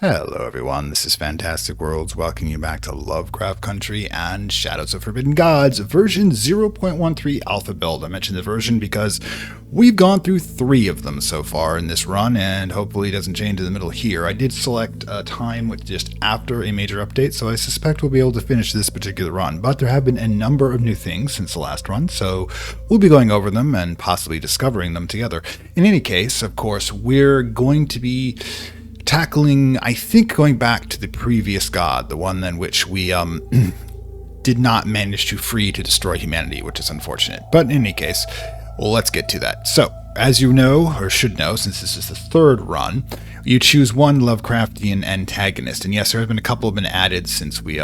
Hello everyone, this is Fantastic Worlds, welcoming you back to Lovecraft Country and Shadows of Forbidden Gods, version 0.13 alpha build. I mentioned the version because we've gone through 3 of them so far in this run, and hopefully it doesn't change in the middle here. I did select a time with just after a major update, so I suspect we'll be able to finish this particular run, but there have been a number of new things since the last run, so we'll be going over them and possibly discovering them together. In any case, of course, we're going to be tackling, I think, going back to the previous god, the one in which we did not manage to free to destroy humanity, which is unfortunate. But in any case, well, let's get to that. So, as you know, or should know, since this is the 3rd run, you choose one Lovecraftian antagonist. And yes, there have been a couple have been added since we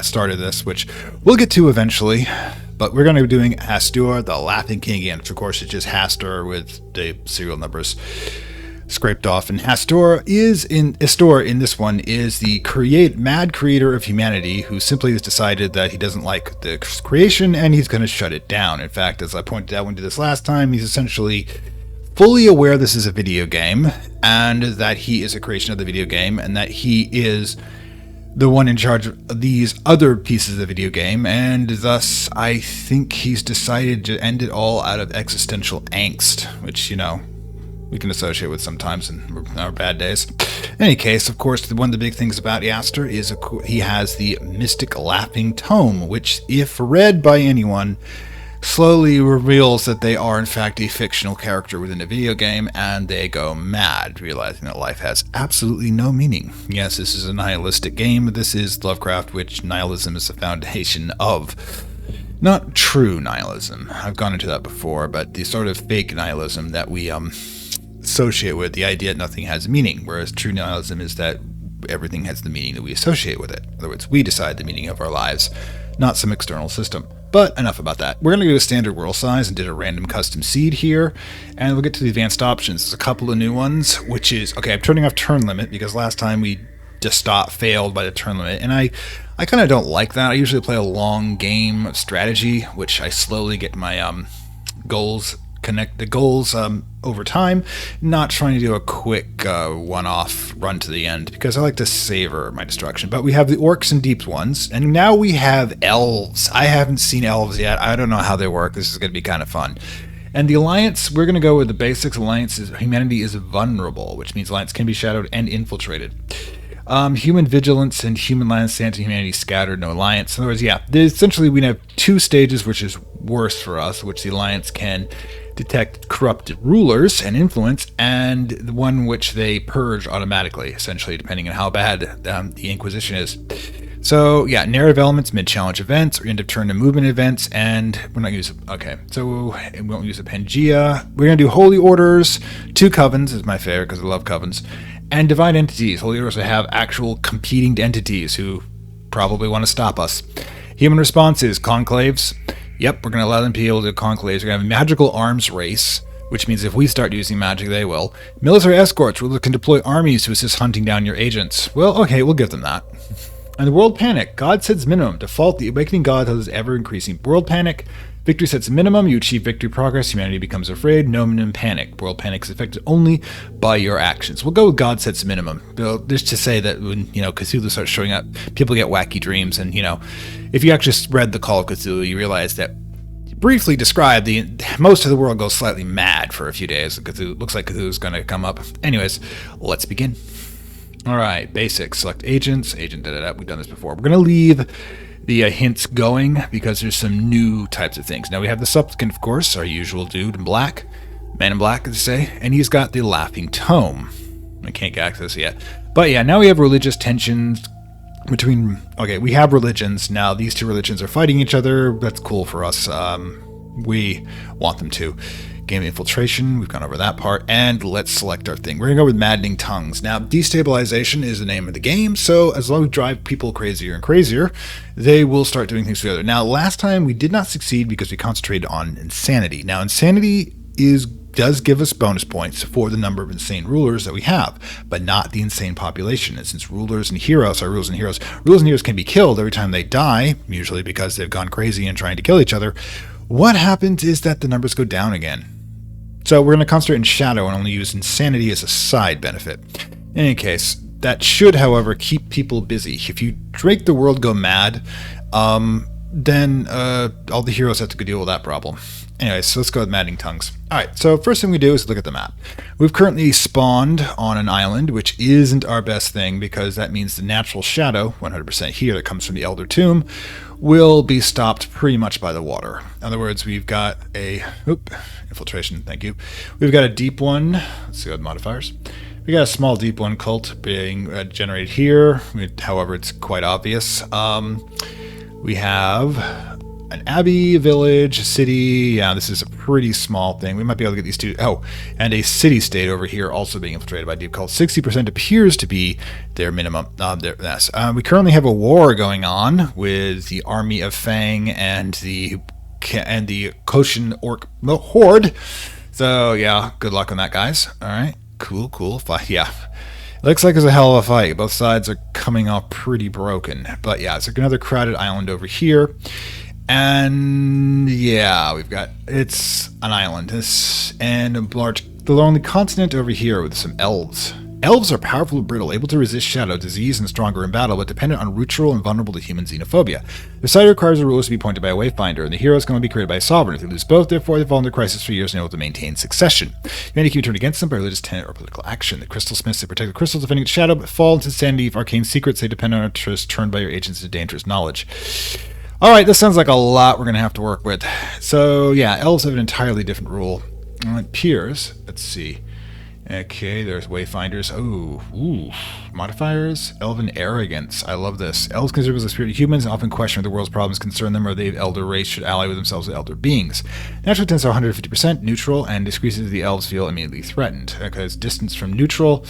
started this, which we'll get to eventually. But we're going to be doing Hastur, the Laughing King again, which of course is just Hastur with the serial numbers scraped off. And Hastur in this one is the mad creator of humanity who simply has decided that he doesn't like the creation and he's going to shut it down. In fact, as I pointed out when we did this last time, he's essentially fully aware this is a video game and that he is a creation of the video game and that he is the one in charge of these other pieces of the video game, and thus I think he's decided to end it all out of existential angst, which, you know, we can associate with sometimes in our bad days. In any case, of course, one of the big things about Hastur is he has the Mystic Laughing Tome, which, if read by anyone, slowly reveals that they are in fact a fictional character within a video game, and they go mad, realizing that life has absolutely no meaning. Yes, this is a nihilistic game. This is Lovecraft, which nihilism is the foundation of. Not true nihilism. I've gone into that before, but the sort of fake nihilism that we associate with the idea that nothing has meaning, whereas true nihilism is that everything has the meaning that we associate with it. In other words, we decide the meaning of our lives, not some external system. But enough about that. We're going to go to standard world size and did a random custom seed here, and we'll get to the advanced options. There's a couple of new ones, which is, okay, I'm turning off turn limit because last time we just failed by the turn limit, and I kind of don't like that. I usually play a long game of strategy, which I slowly get my goals over time, not trying to do a quick one-off run to the end because I like to savor my destruction. But we have the orcs and deep ones, and now we have elves. I haven't seen elves yet. I don't know how they work. This is going to be kind of fun. And the alliance, we're going to go with the basics. Alliance is humanity is vulnerable, which means alliance can be shadowed and infiltrated. Human vigilance and human land sanity, humanity scattered, no alliance. In other words, yeah, essentially we have 2 stages, which is worse for us, which the alliance can detect corrupted rulers and influence, and the one which they purge automatically, essentially, depending on how bad the Inquisition is. So, yeah, narrative elements, mid-challenge events, or end-of-turn to movement events, and we're not using, okay, so we won't use a Pangea. We're going to do Holy Orders, 2 Covens is my favorite because I love Covens, and Divine Entities. Holy Orders will have actual competing entities who probably want to stop us. Human responses, conclaves. Yep, we're going to allow them to be able to do conclaves. We're going to have a magical arms race, which means if we start using magic, they will. Military escorts, where they can deploy armies to assist hunting down your agents. Well, okay, we'll give them that. And the world panic. God sets minimum. Default, the awakening god has ever-increasing. World panic. Victory sets minimum. You achieve victory progress. Humanity becomes afraid. No minimum panic. World panic is affected only by your actions. We'll go with God sets minimum. Just to say that when, you know, Cthulhu starts showing up, people get wacky dreams. And, you know, if you actually read the Call of Cthulhu, you realize that briefly described, most of the world goes slightly mad for a few days. Cthulhu, looks like Cthulhu's going to come up. Anyways, let's begin. All right, basics. Select agents. Agent, We've done this before. We're going to leave the hints going because there's some new types of things. Now we have the supplicant, of course, our usual dude in black. Man in black, as they say. And he's got the Laughing Tome. I can't get access yet. But yeah, now we have religious tensions between, okay, we have religions. Now these 2 religions are fighting each other. That's cool for us. We want them to. Game infiltration, we've gone over that part, and let's select our thing. We're going to go with Maddening Tongues. Now, destabilization is the name of the game, so as long as we drive people crazier and crazier, they will start doing things together. Now, last time we did not succeed because we concentrated on insanity. Now, insanity does give us bonus points for the number of insane rulers that we have, but not the insane population. And since rulers and heroes can be killed every time they die, usually because they've gone crazy and trying to kill each other, what happens is that the numbers go down again. So we're going to concentrate in shadow and only use insanity as a side benefit. In any case, that should, however, keep people busy. If you make the world go mad, then all the heroes have to deal with that problem. Anyway, so let's go with Maddening Tongues. Alright, so first thing we do is look at the map. We've currently spawned on an island, which isn't our best thing because that means the natural shadow, 100% here, that comes from the Elder Tomb, will be stopped pretty much by the water. In other words, we've got a... infiltration, thank you. We've got a deep one. Let's see what modifiers. We got a small deep one cult being generated here. However, it's quite obvious. We have an abbey, a village, a city. Yeah, this is a pretty small thing. We might be able to get these two. Oh, and a city-state over here also being infiltrated by deep cult. 60% appears to be their minimum. We currently have a war going on with the army of Fang and the Koshin Orc Horde. So yeah, good luck on that, guys. All right, cool. Yeah. Looks like it's a hell of a fight. Both sides are coming off pretty broken. But yeah, it's like another crowded island over here. And yeah, it's an island. And the lonely continent over here with some elves. Elves are powerful and brittle, able to resist shadow, disease, and stronger in battle, but dependent on ritual and vulnerable to human xenophobia. Their side requires the rules to be pointed by a wayfinder, and the hero is going to be created by a sovereign. If they lose both, therefore they fall into crisis for years and able to maintain succession. You may keep turned against them by religious tenet or political action. The crystal smiths, they protect the crystals defending its shadow, but fall into insanity if arcane secrets they depend on are turned by your agents into dangerous knowledge. Alright, this sounds like a lot we're going to have to work with. So yeah, elves have an entirely different rule. Peers, let's see. Okay, there's wayfinders. Ooh, modifiers. Elven arrogance. I love this. Elves consider as the spirit of humans and often question if the world's problems concern them or the elder race should ally with themselves with elder beings. Natural tends to 150% neutral and decreases the elves feel immediately threatened. Because distance from neutral,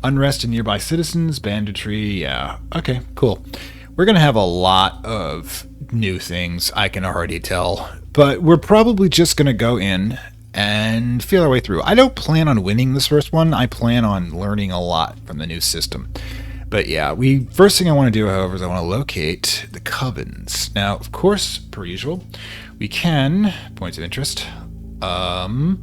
unrest in nearby citizens, banditry. Yeah. Okay, cool. We're going to have a lot of new things, I can already tell. But we're probably just going to go in and feel our way through. I don't plan on winning this first one. I plan on learning a lot from the new system. But yeah, first thing I want to do, however, is I want to locate the covens. Now, of course, per usual, we can, points of interest, oh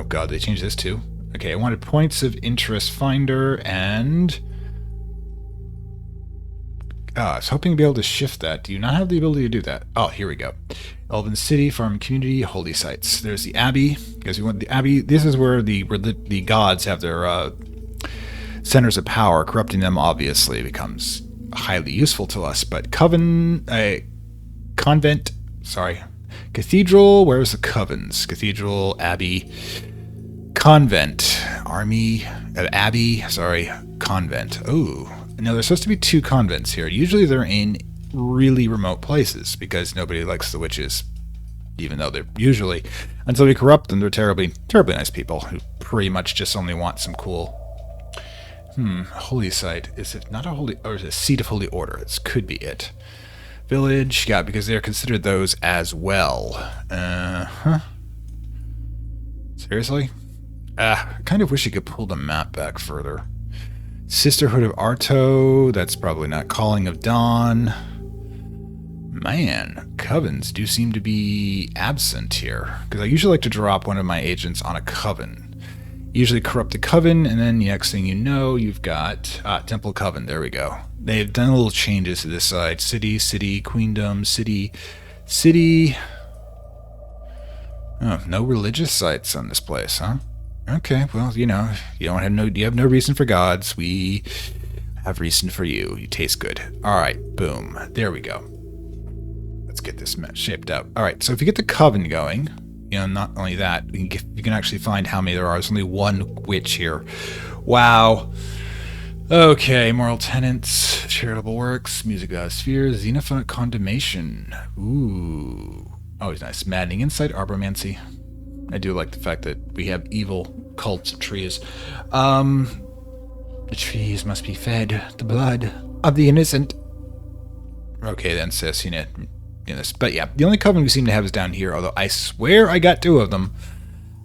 god, they changed this too. Okay, I wanted points of interest finder and... I was hoping to be able to shift that. Do you not have the ability to do that? Oh, here we go. Elven City, Farm Community, Holy Sites. There's the Abbey. Because we want the Abbey. This is where the gods have their centers of power. Corrupting them obviously becomes highly useful to us. But convent. Sorry, cathedral. Where's the covens? Cathedral, Abbey, convent, army, Abbey. Sorry, convent. Oh. Now, there's supposed to be 2 convents here. Usually they're in really remote places because nobody likes the witches, even though they're usually, until we corrupt them, they're terribly nice people who pretty much just only want some cool... holy site. Is it not a holy... or is it a seat of holy order? This could be it. Village, yeah, because they're considered those as well. Seriously? I kind of wish you could pull the map back further. Sisterhood of Arto, that's probably not. Calling of Dawn. Man, covens do seem to be absent here. Because I usually like to drop one of my agents on a coven. Usually corrupt the coven, and then the next thing you know, you've got... Temple Coven, there we go. They've done little changes to this side. City, Queendom, City... Oh, no religious sites on this place, huh? Okay, well, you have no reason for gods. We have reason for you. You taste good. All right, boom. There we go. Let's get this shaped up. All right, so if you get the coven going, not only that, you can actually find how many there are. There's only 1 witch here. Wow. Okay, moral tenets, charitable works, music spheres, xenophonic condemnation. Ooh. Always nice. Maddening insight, arboromancy. I do like the fact that we have evil cults of trees. The trees must be fed the blood of the innocent. Okay, then, sis, this. But yeah, the only coven we seem to have is down here, although I swear I got 2 of them.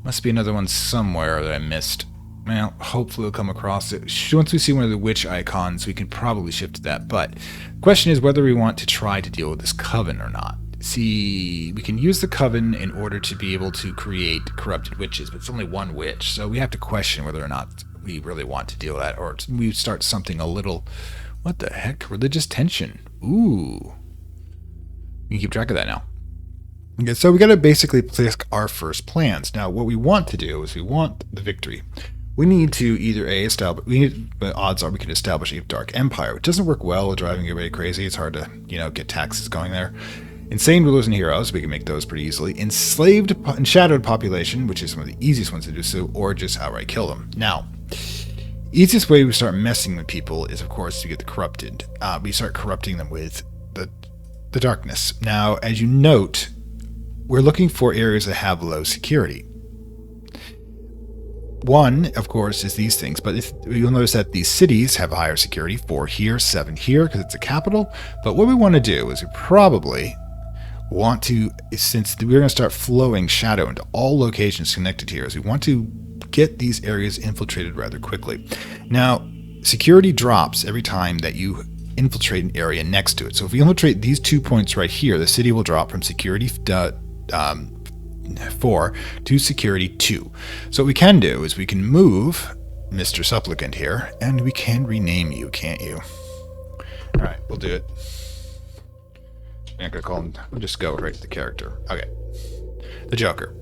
Must be another one somewhere that I missed. Well, hopefully we'll come across it. Once we see one of the witch icons, we can probably shift to that. But the question is whether we want to try to deal with this coven or not. see, we can use the coven in order to be able to create corrupted witches, but it's only one witch, so we have to question whether or not we really want to deal with that, or we start something a little, what the heck, religious tension. Ooh. You can keep track of that now. Okay, so we got to basically place our first plans. Now, what we want to do is we want the victory. We need to either odds are we can establish a dark empire, which doesn't work well with driving everybody crazy. It's hard to, get taxes going there. Insane rulers and heroes, we can make those pretty easily. Enslaved and shadowed population, which is one of the easiest ones to do so, or just outright kill them. Now, easiest way we start messing with people is, of course, to get the corrupted. We start corrupting them with the darkness. Now, as you note, we're looking for areas that have low security. One, of course, is these things, but you'll notice that these cities have higher security, 4 here, 7 here, because it's a capital. But what we want to do is we probably want to, since we're going to start flowing shadow into all locations connected here, is we want to get these areas infiltrated rather quickly. Now, security drops every time that you infiltrate an area next to it. So if we infiltrate these 2 points right here, the city will drop from security 4 to security 2. So what we can do is we can move Mr. Supplicant here, and we can rename you, can't you? All right, we'll do it. I'm not gonna call him. We'll just go right to the character. Okay, the Joker.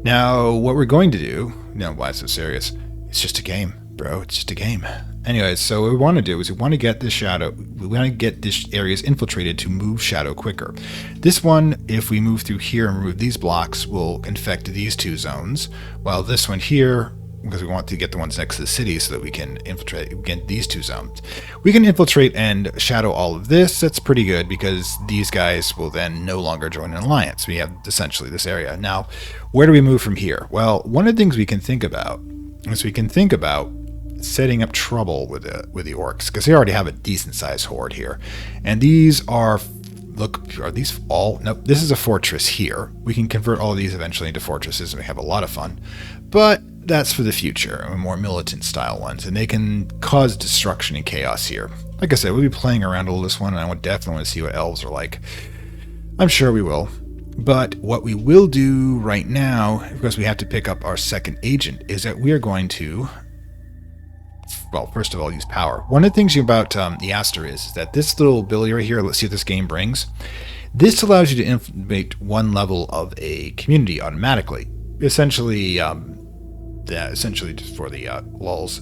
Now, what we're going to do? No, why so serious? It's just a game, bro. It's just a game. Anyways, so what we want to do is we want to get this shadow. We want to get this areas infiltrated to move shadow quicker. This one, if we move through here and remove these blocks, will infect these 2 zones. While this one here, because we want to get the ones next to the city so that we can infiltrate again these 2 zones. We can infiltrate and shadow all of this. That's pretty good because these guys will then no longer join an alliance. We have essentially this area. Now, where do we move from here? Well, one of the things we can think about is setting up trouble with the orcs, because they already have a decent sized horde here. And these are these all? Nope, this is a fortress here. We can convert all of these eventually into fortresses and we have a lot of fun. But that's for the future, more militant style ones, and they can cause destruction and chaos here. Like I said, we'll be playing around a little this one, and I would definitely want to see what elves are like. I'm sure we will. But what we will do right now, because we have to pick up our second agent, is that we are going to, well, first of all, use power. One of the things about the Aster is that this little ability right here, let's see what this game brings. This allows you to infiltrate 1 level of a community automatically. Essentially, essentially just for the lulz.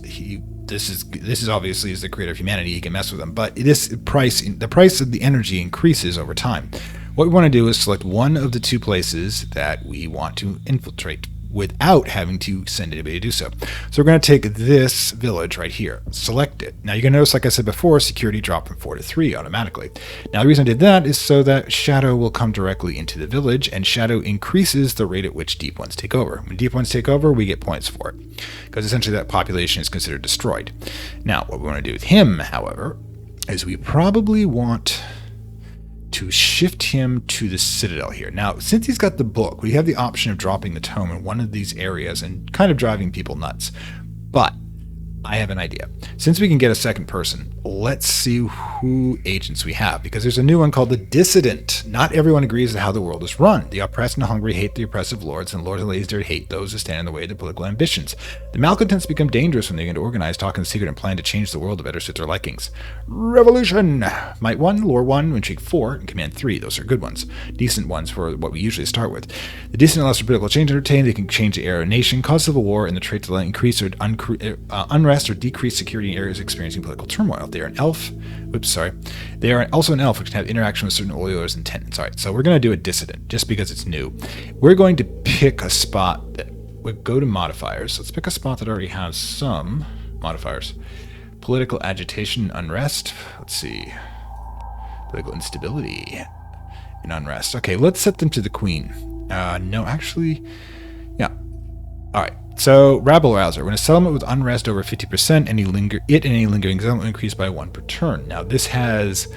This is obviously as the creator of humanity, he can mess with them, but the price of the energy increases over time. What we want to do is select one of the 2 places that we want to infiltrate without having to send anybody to do so. So we're going to take this village right here, select it. Now you're going to notice, like I said before, security dropped from 4 to 3 automatically. Now the reason I did that is so that shadow will come directly into the village, and shadow increases the rate at which deep ones take over. When deep ones take over, we get points for it, because essentially that population is considered destroyed. Now what we want to do with him, however, is we probably want to shift him to the Citadel here. Now, since he's got the book, we have the option of dropping the tome in one of these areas and kind of driving people nuts. But I have an idea. Since we can get a second person, let's see who agents we have, because there's a new one called the Dissident. Not everyone agrees with how the world is run. The oppressed and hungry hate the oppressive lords, and lords and ladies dare hate those who stand in the way of their political ambitions. The malcontents become dangerous when they begin to organize, talk in secret, and plan to change the world to better suit their likings. Revolution! Might 1, lore 1, intrigue 4, and command 3. Those are good ones. Decent ones for what we usually start with. The Decent allows for political change and entertain. They can change the era of a nation, cause civil war, and the trait to increase or unrest or decrease security in areas experiencing political turmoil. They are an elf. Oops, sorry. They are also an elf which can have interaction with certain Oilers and tenants. Alright, so we're going to do a Dissident, just because it's new. We're going to pick a spot that would go to modifiers. Let's pick a spot that already has some modifiers. Political agitation and unrest. Let's see. Political instability and unrest. Okay, let's set them to the Queen. No, actually, yeah. Alright. So, Rabble Rouser. When a settlement with unrest over 50%, any lingering settlement will increase by 1 per turn. Now, this has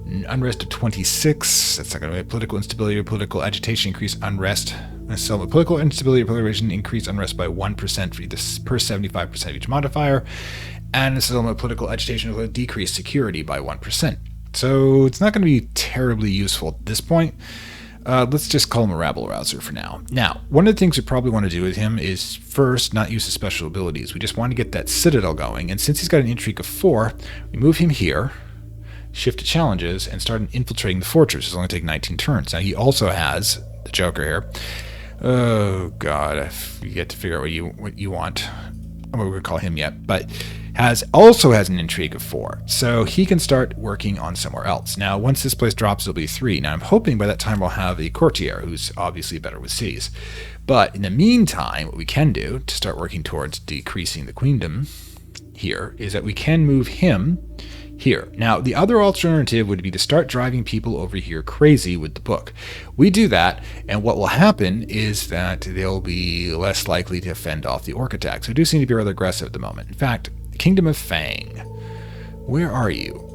unrest of 26. That's not going to be political instability or political agitation increase unrest. When a settlement political instability or political increase unrest by 1% for either per 75% of each modifier. And a settlement political agitation will decrease security by 1%. So, it's not going to be terribly useful at this point. Let's just call him a rabble rouser for now. Now, one of the things we probably want to do with him is first not use his special abilities. We just want to get that citadel going. And since he's got an intrigue of 4, we move him here, shift to challenges, and start infiltrating the fortress. It's only take 19 turns. Now, he also has the Joker here. Oh, God. You get to figure out what you want. I'm not going to call him yet, but also has an intrigue of 4. So he can start working on somewhere else. Now, once this place drops, it'll be 3. Now, I'm hoping by that time we'll have a courtier who's obviously better with C's. But in the meantime, what we can do to start working towards decreasing the queendom here is that we can move him here. Now, the other alternative would be to start driving people over here crazy with the book. We do that, and what will happen is that they'll be less likely to fend off the orc attacks. They do seem to be rather aggressive at the moment. In fact, the Kingdom of Fang. Where are you?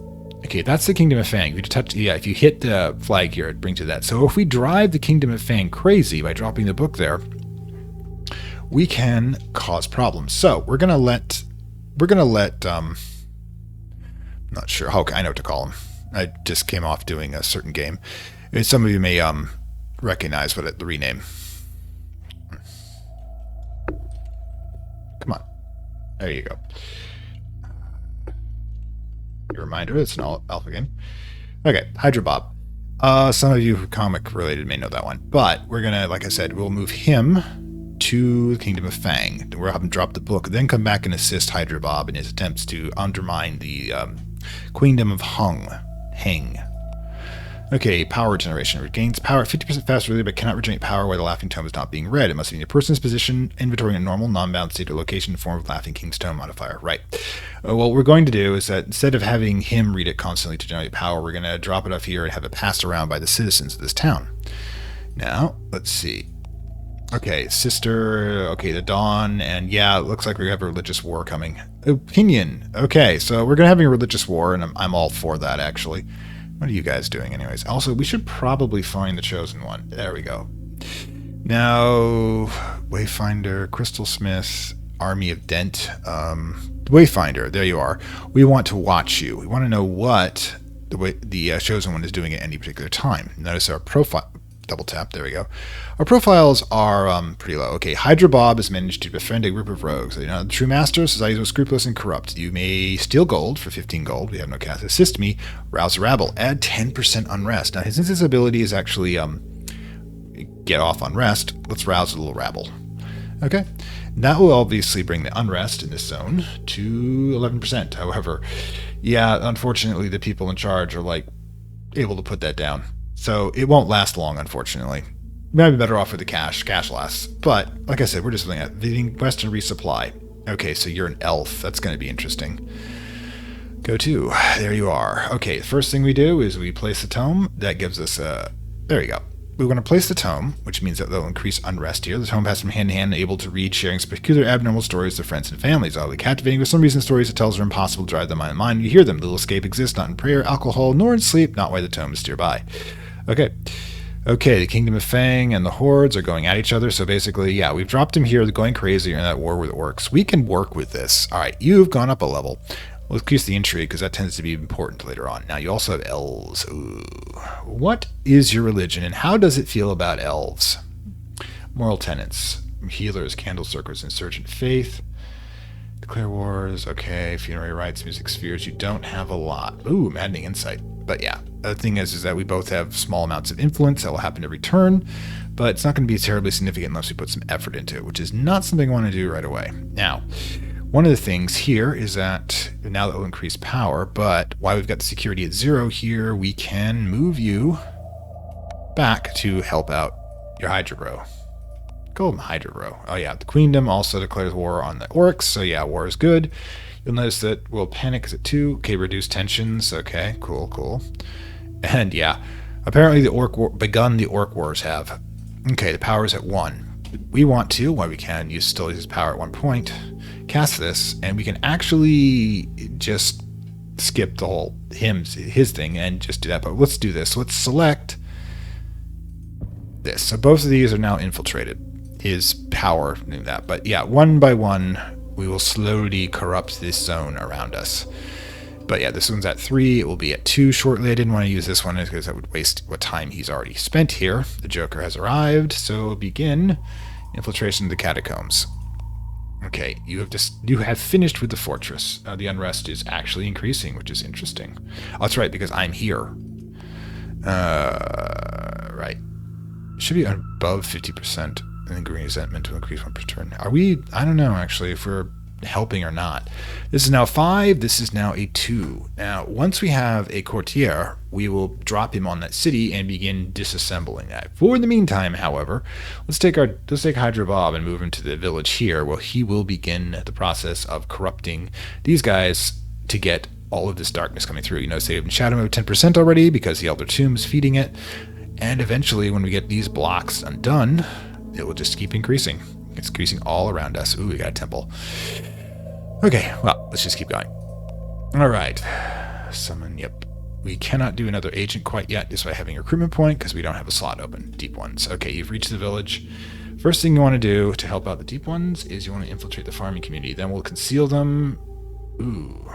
Okay, that's the Kingdom of Fang. If you hit the flag here, it brings you that. So if we drive the Kingdom of Fang crazy by dropping the book there, we can cause problems. So we're gonna let not sure. I know what to call him. I just came off doing a certain game. Some of you may recognize the rename. Come on. There you go. A reminder, it's an alpha game. Okay, Hydra Bob. Some of you who comic related may know that one. But we're going to, like I said, we'll move him to the Kingdom of Fang. We'll have him drop the book, then come back and assist Hydra Bob in his attempts to undermine the Queendom of Hang. Okay, power generation. It gains power at 50% faster, but cannot regenerate power while the Laughing Tome is not being read. It must be in a person's position, inventory in a normal, non-bound state or location in the form of Laughing King's Tome modifier. Right. What we're going to do is that instead of having him read it constantly to generate power, we're going to drop it off here and have it passed around by the citizens of this town. Now, let's see. Okay, sister, okay, the dawn, and yeah, it looks like we have a religious war coming. Opinion. Okay, so we're going to have a religious war, and I'm all for that, actually. What are you guys doing, anyways? Also, we should probably find the Chosen One. There we go. Now, Wayfinder, Crystal Smith, Army of Dent, Wayfinder, there you are. We want to watch you. We want to know what the Chosen One is doing at any particular time. Notice our profile. Double tap, there we go. Our profiles are pretty low. Okay, Hydra Bob has managed to befriend a group of rogues. You know, the True Master, society is scrupulous and corrupt. You may steal gold for 15 gold. We have no cast. Assist me, rouse the rabble. Add 10% unrest. Now, since his ability is actually get off unrest, let's rouse a little rabble. Okay, that will obviously bring the unrest in this zone to 11%. However, yeah, unfortunately, the people in charge are able to put that down. So it won't last long, unfortunately. Might be better off with the cash. Cash lasts. But, like I said, we're just looking at the Western resupply. Okay, so you're an elf. That's going to be interesting. Go to. There you are. Okay, the first thing we do is we place the tome. That gives us a... There you go. We want to place the tome, which means that they'll increase unrest here. The tome passes from hand to hand, able to read, sharing peculiar abnormal stories to friends and families. Oddly captivating, for some reason stories it tells are impossible to drive the mind. You hear them. Little escape exists, not in prayer, alcohol, nor in sleep, not why the tome is steer by. Okay, the Kingdom of Fang and the Hordes are going at each other. So basically, yeah, we've dropped him here. They're going crazy. You're in that war with orcs. We can work with this. All right, you've gone up a level. We'll increase the intrigue because that tends to be important later on. Now, you also have elves. Ooh. What is your religion and how does it feel about elves? Moral tenets. Healers, candle circles, insurgent faith. Declare wars. Okay, funerary rites, music spheres. You don't have a lot. Ooh, maddening insight. But yeah, the thing is that we both have small amounts of influence that will happen every turn, but it's not going to be terribly significant unless we put some effort into it, which is not something I want to do right away. Now, one of the things here is that now that will increase power, but while we've got the security at 0 here, we can move you back to help out your Hydra Bro. Call him Hydra Bro. Oh yeah, the Queendom also declares war on the orcs, so yeah, war is good. You'll notice that World Panic is at 2. Okay, reduce tensions. Okay, cool. And yeah, apparently the orc wars have. Okay, the power is at 1. We want to, while we can, still use power at 1 point. Cast this, and we can actually just skip the whole his thing and just do that. But let's do this. Let's select this. So both of these are now infiltrated. His power doing that. But yeah, one by one, we will slowly corrupt this zone around us. But yeah, this one's at 3. It will be at 2 shortly. I didn't want to use this one because that would waste what time he's already spent here. The Joker has arrived, so begin infiltration of the catacombs. Okay, you have finished with the fortress. The unrest is actually increasing, which is interesting. Oh, that's right, because I'm here. Right. Should be above 50%. And then green resentment to increase 1 per turn. Are we? I don't know, actually, if we're helping or not. This is now 5. This is now a 2. Now, once we have a courtier, we will drop him on that city and begin disassembling that. For the meantime, however, let's take Hydra Bob and move him to the village here, where he will begin the process of corrupting these guys to get all of this darkness coming through. You notice they have shadow mode 10% already because the Elder Tomb is feeding it. And eventually, when we get these blocks undone, it will just keep increasing. It's increasing all around us. Ooh, we got a temple. Okay, well, let's just keep going. All right. Summon, yep. We cannot do another agent quite yet, despite having a recruitment point, because we don't have a slot open. Deep ones. Okay, you've reached the village. First thing you want to do to help out the deep ones is you want to infiltrate the farming community. Then we'll conceal them. Ooh.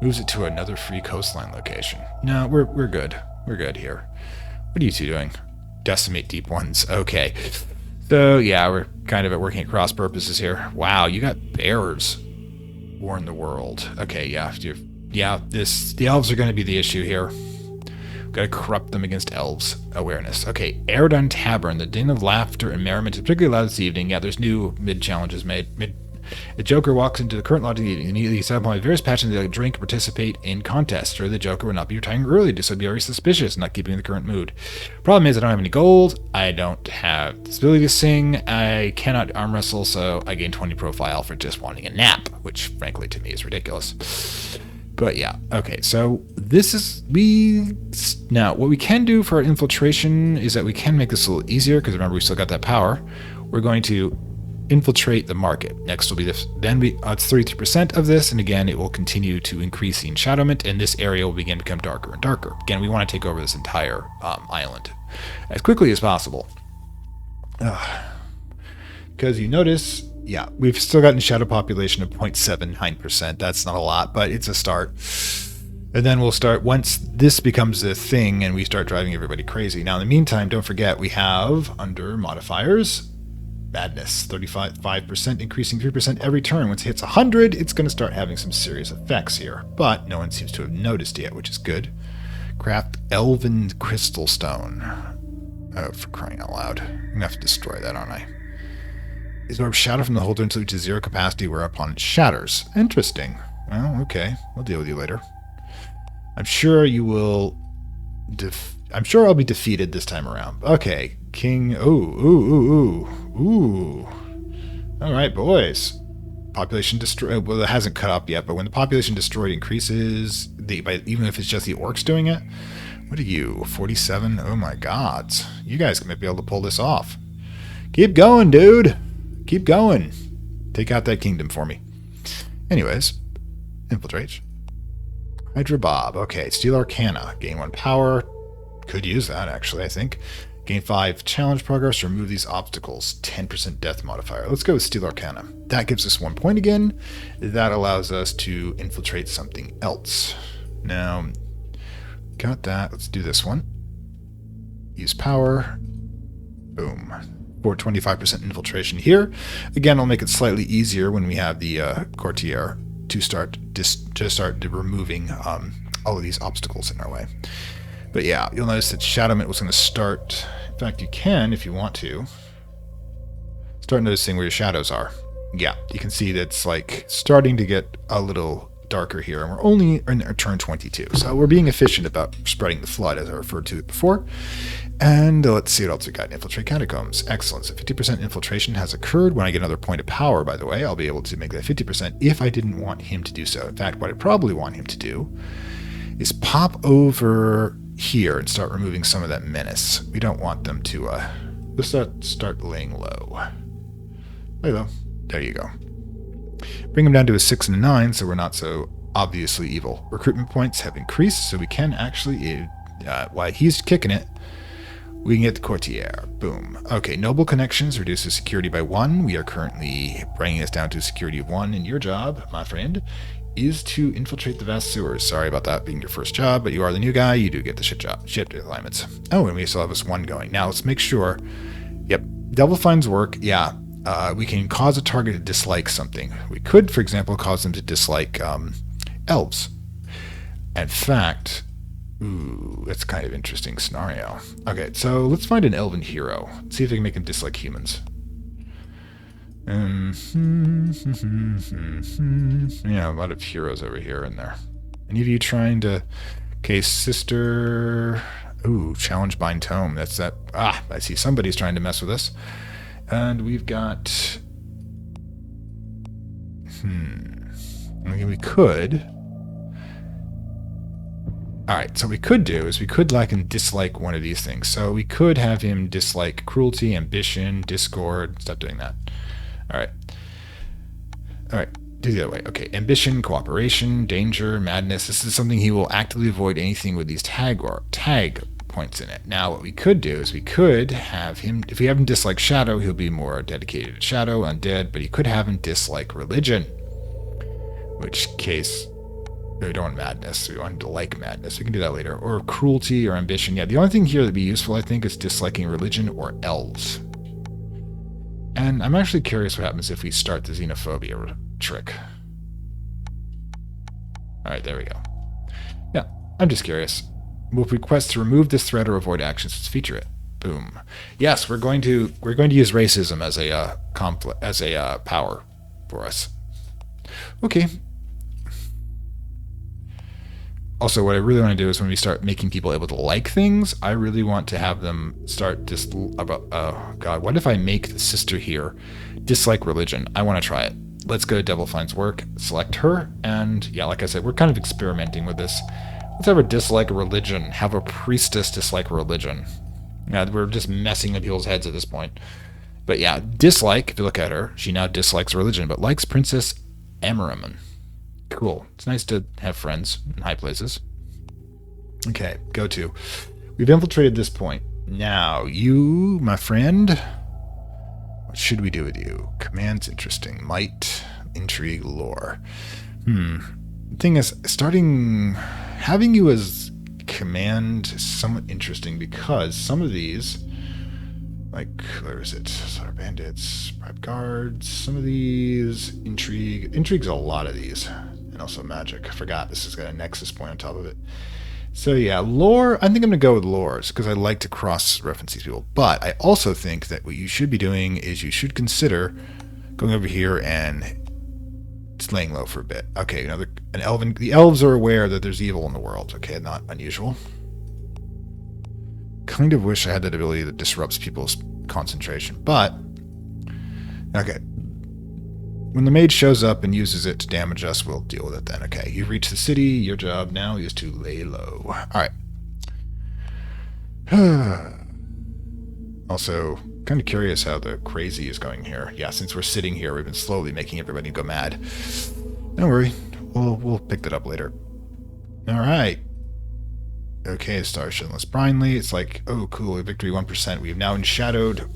Moves it to another free coastline location. No, we're good. We're good here. What are you two doing? Decimate deep ones. Okay. So, yeah, we're kind of working at cross purposes here. Wow, you got bears. Warn the world. Okay, yeah. The elves are going to be the issue here. We've got to corrupt them against elves. Awareness. Okay, Airdun Tavern. The din of laughter and merriment is particularly loud this evening. Yeah, there's new mid-challenges made. The Joker walks into the current lodging of the evening. Immediately set upon various passions to drink and participate in contests, or the Joker will not be retiring early, so be very suspicious, not keeping the current mood. Problem is, I don't have any gold, I don't have the ability to sing, I cannot arm wrestle, so I gain 20 profile for just wanting a nap, which frankly to me is ridiculous. But yeah, okay, so this is, now what we can do for our infiltration is that we can make this a little easier, because remember we still got that power. We're going to infiltrate the market. Next will be this. Then it's 33% of this, and again, it will continue to increase the enshadowment, and this area will begin to become darker and darker. Again, we want to take over this entire island as quickly as possible. Because you notice, yeah, we've still got a shadow population of 0.79%. That's not a lot, but it's a start. And then we'll start, once this becomes a thing and we start driving everybody crazy. Now, in the meantime, don't forget, we have, under modifiers, madness, 35%, increasing 3% every turn. Once it hits 100, it's going to start having some serious effects here. But no one seems to have noticed yet, which is good. Craft Elven Crystal Stone. Oh, for crying out loud. I'm going to have to destroy that, aren't I? Is orb shadow from the holder until it reaches 0 capacity, whereupon it shatters. Interesting. Well, okay. We'll deal with you later. I'm sure you will... I'm sure I'll be defeated this time around. Okay. King... Ooh. All right, boys. Population destroyed. Well, it hasn't cut up yet, but when the population destroyed increases, even if it's just the orcs doing it. What are you? 47? Oh my god. You guys might be able to pull this off. Keep going, dude. Keep going. Take out that kingdom for me. Anyways, infiltrate. Hydra Bob. Okay, Steal Arcana. Gain 1 power. Could use that, actually, I think. Gain 5 challenge progress. Remove these obstacles. 10% death modifier. Let's go with Steal Arcana. That gives us 1 point again. That allows us to infiltrate something else. Now, got that. Let's do this one. Use power. Boom. For 25% infiltration here. Again, I'll make it slightly easier when we have the courtier to start removing all of these obstacles in our way. But yeah, you'll notice that Shadowment was going to start. In fact, you can, if you want to, start noticing where your shadows are. Yeah, you can see that's like starting to get a little darker here, and we're only in turn 22. So we're being efficient about spreading the flood, as I referred to it before. And let's see what else we got. Infiltrate catacombs. Excellent. So 50% infiltration has occurred. When I get another point of power, by the way, I'll be able to make that 50% if I didn't want him to do so. In fact, what I probably want him to do is pop over here and start removing some of that menace. We don't want them to let's start laying low. Lay low. There you go. Bring them down to a 6 and a 9, so we're not so obviously evil. Recruitment points have increased, so we can actually, while he's kicking it, we can get the courtier. Boom. Okay, noble connections reduces security by 1. We are currently bringing this down to a security of 1, and your job, my friend, is to infiltrate the vast sewers. Sorry about that being your first job, but you are the new guy. You do get the shit alignments. Oh, and we still have this one going. Now let's make sure. Yep, Double Fine's work. Yeah, we can cause a target to dislike something. We could, for example, cause them to dislike elves. In fact, ooh, that's kind of interesting scenario. Okay, so let's find an elven hero. See if we can make him dislike humans. Yeah, a lot of heroes over here and there. Any of you trying to... Okay, sister... Ooh, challenge bind tome. That's that... Ah, I see somebody's trying to mess with us. And we've got... I mean, we could... Alright, so what we could do is we could like him dislike one of these things. So we could have him dislike cruelty, ambition, discord. Stop doing that. Alright. Alright, do the other way. Okay, ambition, cooperation, danger, madness. This is something he will actively avoid anything with these tag points in it. Now, what we could do is we could have him, if we have him dislike shadow, he'll be more dedicated to shadow, undead, but he could have him dislike religion. Which case... We don't want madness. We want him to like madness. We can do that later. Or cruelty or ambition. Yeah, the only thing here that'd be useful, I think, is disliking religion or elves. And I'm actually curious what happens if we start the xenophobia trick. Alright, there we go. Yeah, I'm just curious. We'll request to remove this threat or avoid actions. Let's feature it. Boom. Yes, we're going to use racism as a power for us. Okay. Also, what I really want to do is when we start making people able to like things, I really want to have them start just about, oh god, what if I make the sister here dislike religion? I want to try it. Let's go to Devil Finds Work, select her, and yeah, like I said, we're kind of experimenting with this. Let's have her dislike religion, have a priestess dislike religion. Yeah, we're just messing with people's heads at this point. But yeah, dislike, if you look at her, she now dislikes religion, but likes Princess Emmerman. Cool. It's nice to have friends in high places. Okay, go to. We've infiltrated this point. Now, you, my friend, what should we do with you? Command's interesting. Might, intrigue, lore. The thing is, having you as command is somewhat interesting because some of these, like, where is it? Sort of bandits, private guards, some of these, intrigue. Intrigue's a lot of these. And also magic. I forgot this has got a nexus point on top of it. So yeah, lore, I think I'm going to go with lores because I like to cross-reference these people. But I also think that what you should be doing is you should consider going over here and just laying low for a bit. Okay, the elves are aware that there's evil in the world. Okay, not unusual. Kind of wish I had that ability that disrupts people's concentration, but okay. When the mage shows up and uses it to damage us, we'll deal with it then. Okay, you've reached the city. Your job now is to lay low. Alright. Also, kind of curious how the crazy is going here. Yeah, since we're sitting here, we've been slowly making everybody go mad. Don't worry. We'll pick that up later. Alright. Okay, Star Shinless Brinley. It's like, oh, cool, victory 1%. We have now enshadowed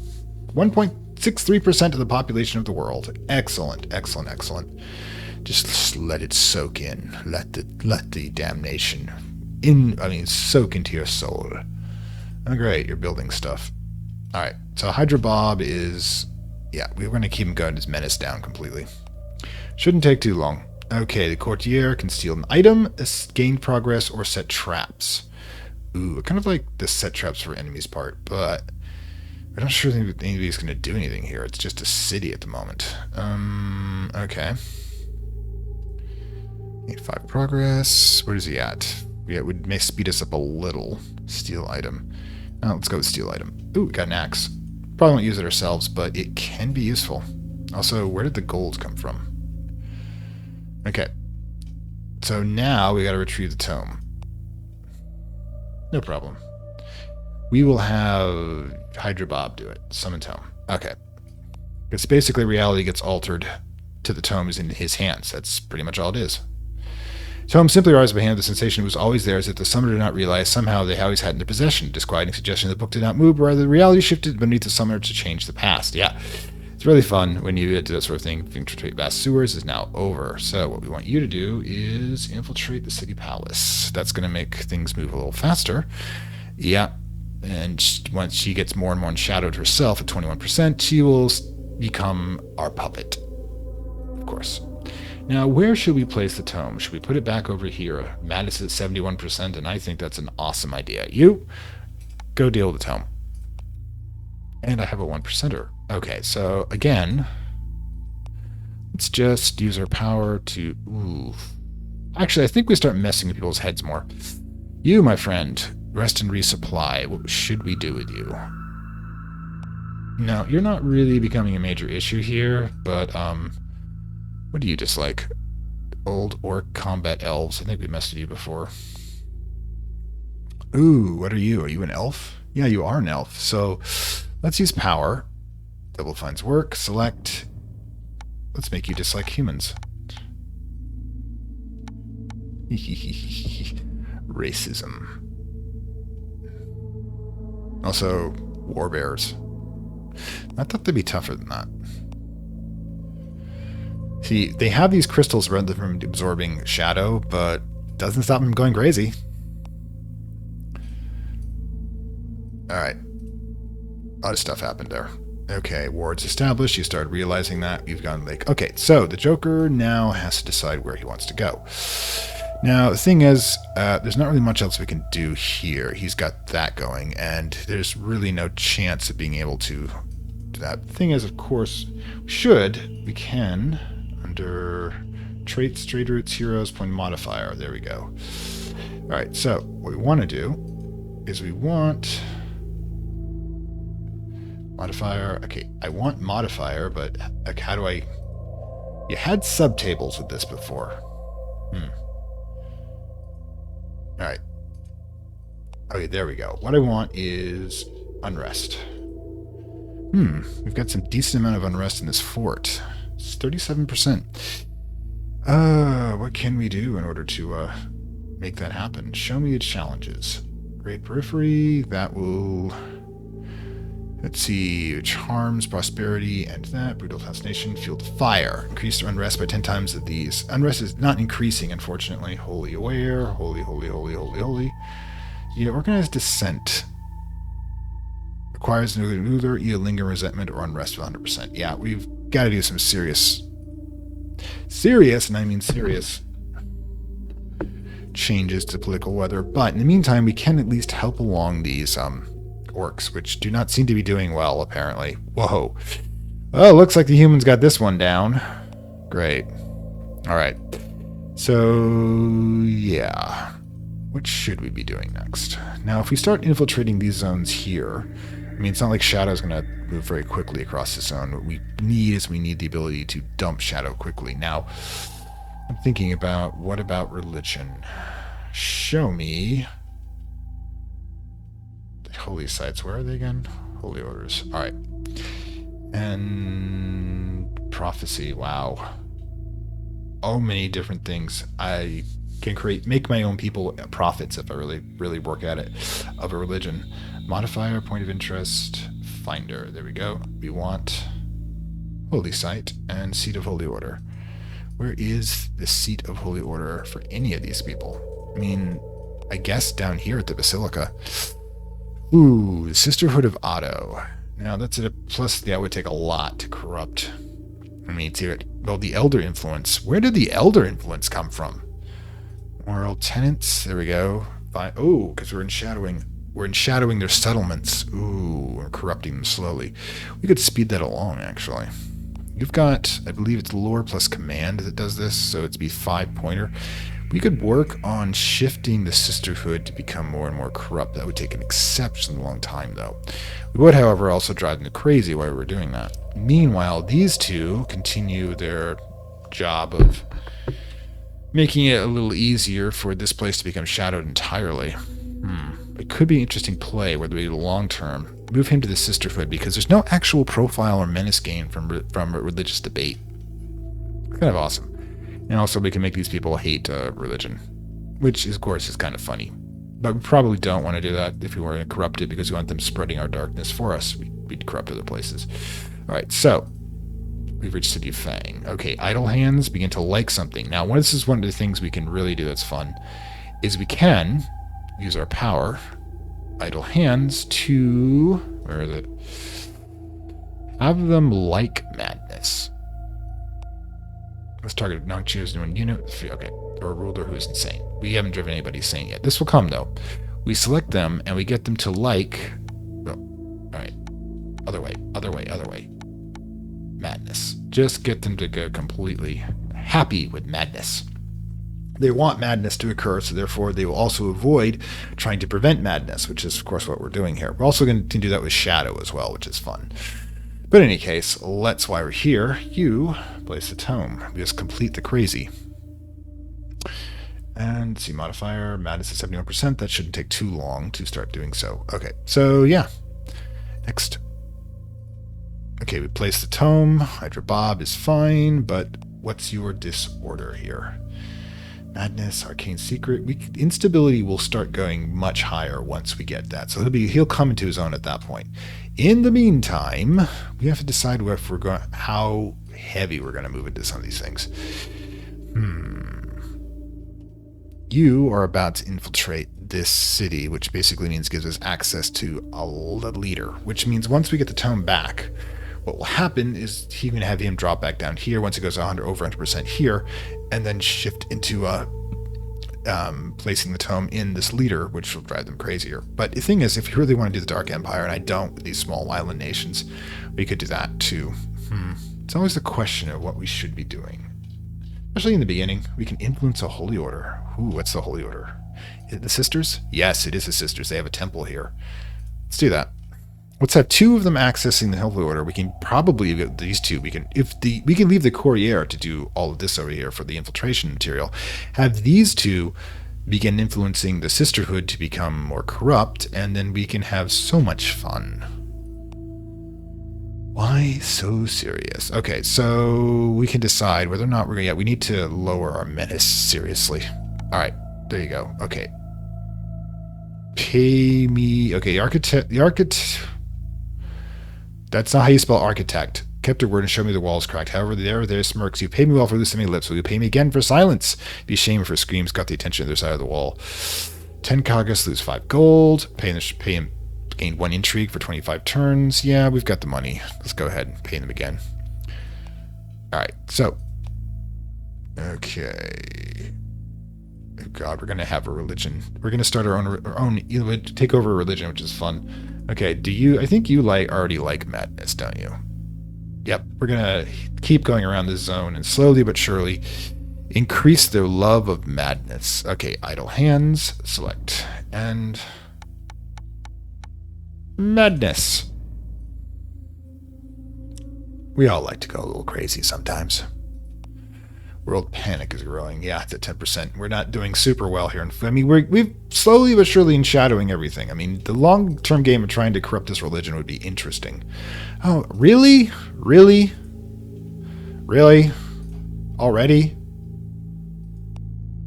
1.63% of the population of the world. Excellent, excellent, excellent. Just let it soak in. Let the damnation soak into your soul. Oh, great, you're building stuff. All right, so Hydra Bob is, yeah, we're going to keep him going his menace down completely. Shouldn't take too long. Okay, the courtier can steal an item, gain progress, or set traps. Ooh, I kind of like the set traps for enemies part, but I'm not sure anybody's going to do anything here. It's just a city at the moment. Okay. 5 progress. Where is he at? Yeah, it may speed us up a little. Steal item. Let's go with steal item. Ooh, we got an axe. Probably won't use it ourselves, but it can be useful. Also, where did the gold come from? Okay. So now we got to retrieve the tome. No problem. We will have Hydra Bob do it. Summon tome. Okay. It's basically reality gets altered to the tome is in his hands. That's pretty much all it is. Tome simply arises by hand of the sensation was always there, as if the summoner did not realize somehow they always had in their possession. Disquieting suggestion the book did not move, but rather the reality shifted beneath the summoner to change the past. Yeah. It's really fun when you do that sort of thing. Infiltrate vast sewers is now over. So what we want you to do is infiltrate the city palace. That's going to make things move a little faster. Yeah. And once she gets more and more shadowed herself at 21%, she will become our puppet. Of course. Now, where should we place the tome? Should we put it back over here? Matt is at 71%, and I think that's an awesome idea. You, go deal with the tome. And I have a 1%er. Okay, so again, let's just use our power to... Ooh. Actually, I think we start messing with people's heads more. You, my friend, rest and resupply. What should we do with you? No, you're not really becoming a major issue here, but, what do you dislike? Old orc combat elves. I think we messed with you before. Ooh, what are you? Are you an elf? Yeah, you are an elf. So let's use power. Double finds work. Select. Let's make you dislike humans. Racism. Also, warbears. I thought they'd be tougher than that. See, they have these crystals rather from absorbing shadow, but doesn't stop them going crazy. Alright. A lot of stuff happened there. Okay, wards established. You started realizing that. You've gone like... Okay, so the Joker now has to decide where he wants to go. Now, the thing is, there's not really much else we can do here. He's got that going, and there's really no chance of being able to do that. The thing is, of course, we can... Under traits, trade routes, heroes, point modifier. There we go. All right, so what we want to do is we want modifier. Okay, I want modifier, but like, how do I... You had subtables with this before. All right. Okay, there we go. What I want is unrest. We've got some decent amount of unrest in this fort. It's 37%. What can we do in order to make that happen? Show me the challenges. Great periphery, that will... Let's see, charms, prosperity, and that. Brutal fascination, fueled fire. Increase unrest by 10 times of these. Unrest is not increasing, unfortunately. Holy aware, holy. Yeah, organized dissent. Requires neither linger resentment or unrest of 100%. Yeah, we've got to do some serious, and I mean serious, changes to political weather. But in the meantime, we can at least help along these orcs, which do not seem to be doing well, apparently. Whoa. Well, looks like the humans got this one down. Great. All right. So, yeah. What should we be doing next? Now, if we start infiltrating these zones here, I mean, it's not like Shadow's going to move very quickly across the zone. What we need is the ability to dump Shadow quickly. Now, I'm thinking about, what about religion? Show me the holy sites. Where are they again? Holy orders. All right. And prophecy. Wow. Oh, many different things. I can make my own people prophets if I really work at it, of a religion. Modifier, point of interest, finder. There we go. We want holy site and seat of holy order. Where is the seat of holy order for any of these people? I mean, I guess down here at the basilica. Ooh, the Sisterhood of Otto. Now that's at a plus. That would take a lot to corrupt. I mean, well, the elder influence. Where did the elder influence come from? Moral tenants. There we go. Oh, because we're enshadowing their settlements. Ooh, we're corrupting them slowly. We could speed that along, actually. You've got, I believe it's lore plus command that does this, so it'd be 5-pointer. We could work on shifting the Sisterhood to become more and more corrupt. That would take an exceptionally long time, though. We would, however, also drive them crazy while we're doing that. Meanwhile, these two continue their job of making it a little easier for this place to become shadowed entirely. It could be an interesting play, whether we do long term. Move him to the Sisterhood, because there's no actual profile or menace gain from religious debate. It's kind of awesome. And also we can make these people hate religion, which of course is kind of funny. But we probably don't want to do that if we were corrupted, because we want them spreading our darkness for us. We'd corrupt other places. All right, so We've reached City of Fang. Okay, idle hands begin to like something. Now, this is one of the things we can really do that's fun, is we can use our power, idle hands, to, where is it? Have them like madness. Let's target non-choose anyone you know. Okay, or a ruler who is insane. We haven't driven anybody insane yet. This will come, though. We select them, and we get them to like... Oh, all right. Other way, other way, other way. Madness. Just get them to go completely happy with madness. They want madness to occur, so therefore they will also avoid trying to prevent madness, which is, of course, what we're doing here. We're also going to do that with shadow as well, which is fun. But in any case, while we're here, you place a tome. We just complete the crazy. And see modifier, madness is 71%. That shouldn't take too long to start doing so. Okay, so yeah. Next. Okay, we place the tome. Hydra Bob is fine, but what's your disorder here? Madness, arcane secret. Instability will start going much higher once we get that. So he'll come into his own at that point. In the meantime, we have to decide if we're going how heavy we're going to move into some of these things. You are about to infiltrate this city, which basically means gives us access to a leader, which means once we get the tome back, what will happen is he can have him drop back down here once it goes over 100% here, and then shift into placing the tome in this leader, which will drive them crazier. But the thing is, if you really want to do the Dark Empire, and I don't with these small island nations, we could do that too. It's always the question of what we should be doing. Especially in the beginning, we can influence a holy order. Ooh, what's the holy order? Is it the Sisters? Yes, it is the Sisters. They have a temple here. Let's do that. Let's have two of them accessing the holy order. We can probably get these two. We can leave the courier to do all of this over here for the infiltration material. Have these two begin influencing the sisterhood to become more corrupt, and then we can have so much fun. Why so serious? Okay, so we can decide whether or not we're we need to lower our menace seriously. All right, there you go. Okay. Pay me. Okay, architect. That's not how you spell architect. Kept her word and showed me the walls cracked. However, there smirks. You pay me well for loosening my lips. Will you pay me again for silence? Be ashamed for screams. Got the attention of the other side of the wall. 10 cargus, lose 5 gold. Pay him. Gain 1 intrigue for 25 turns. Yeah, we've got the money. Let's go ahead and pay them again. Alright, so. Okay. Oh God, we're going to have a religion. We're going to start our own take over a religion, which is fun. Okay, I think you already like madness, don't you? Yep, we're going to keep going around this zone and slowly but surely increase their love of madness. Okay, idle hands, select, and madness. We all like to go a little crazy sometimes. World panic is growing. Yeah, it's at 10%. We're not doing super well here. I mean, we've slowly but surely shadowing everything. I mean, the long-term game of trying to corrupt this religion would be interesting. Oh, really? Really? Really? Already?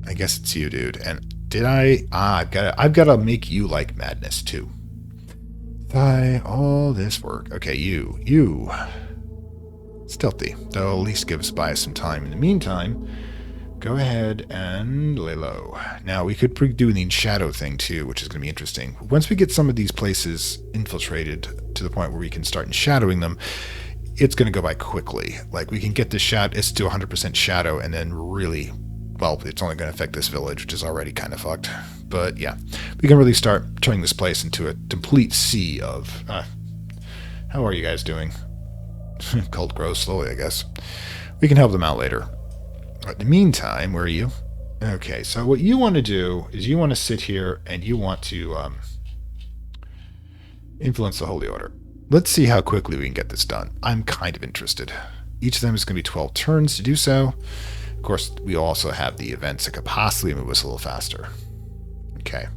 I guess it's you, dude. And did I? I've got to make you like madness too. All this work. Okay, you. Stealthy. They'll at least give us by some time. In the meantime, go ahead and lay low. Now, we could do the shadow thing too, which is going to be interesting. Once we get some of these places infiltrated to the point where we can start shadowing them, it's going to go by quickly. Like, we can get the it's to 100% shadow, and then really, well, it's only going to affect this village, which is already kind of fucked. But yeah, we can really start turning this place into a complete sea of... how are you guys doing? Cult grows slowly, I guess. We can help them out later. In the meantime, where are you? Okay, so what you want to do is you want to sit here and you want to influence the Holy Order. Let's see how quickly we can get this done. I'm kind of interested. Each of them is going to be 12 turns to do so. Of course, we also have the events that could possibly move us a little faster. Okay.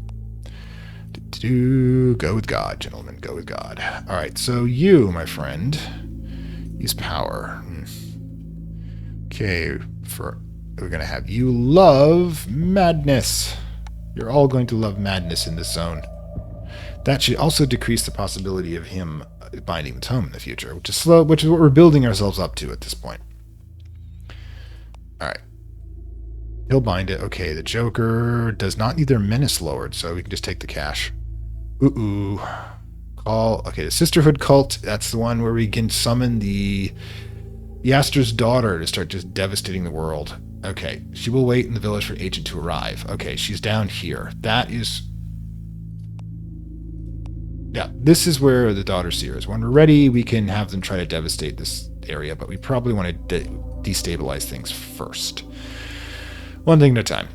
Go with God, gentlemen. Go with God. All right, so you, my friend... use power. Okay, we're going to have you love madness. You're all going to love madness in this zone. That should also decrease the possibility of him binding the tome in the future, which is slow, which is what we're building ourselves up to at this point. All right. He'll bind it. Okay, the Joker does not need their menace lowered, so we can just take the cash. Ooh. Call. Okay, the Sisterhood cult. That's the one where we can summon the Yaster's daughter to start just devastating the world. Okay, she will wait in the village for Agent to arrive. Okay, she's down here. That is... Yeah, this is where the Daughter Seer is. When we're ready, we can have them try to devastate this area, but we probably want to destabilize things first. One thing at a time.